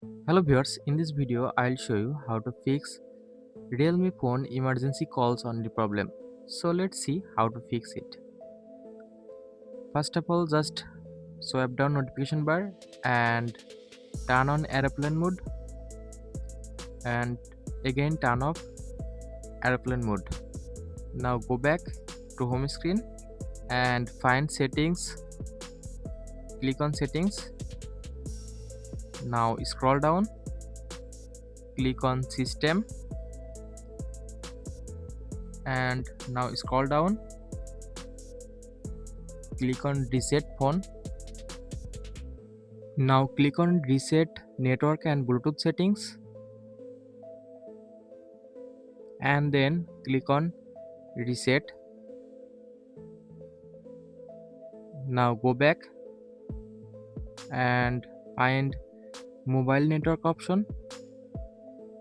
Hello viewers, in this video I'll show you how to fix Realme phone emergency calls only problem. So let's see how to fix it. First of all, just swipe down notification bar and turn on airplane mode, and again turn off airplane mode. Now go back to home screen and find settings, click on settings. Now scroll down, click on system, and now scroll down, click on reset phone. Now click on reset network and Bluetooth settings, and then click on reset. Now go back and find mobile network option,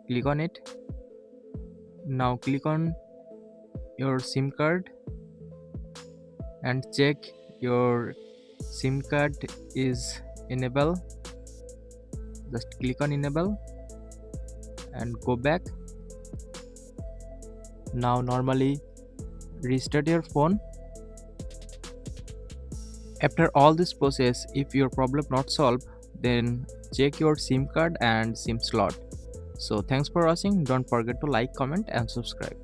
click on it. Now click on your SIM card and check your SIM card is enable. Just click on enable and go back. Now normally restart your phone. After all this process, if your problem not solved, then check your SIM card and SIM slot. So thanks for watching. Don't forget to like, comment and subscribe.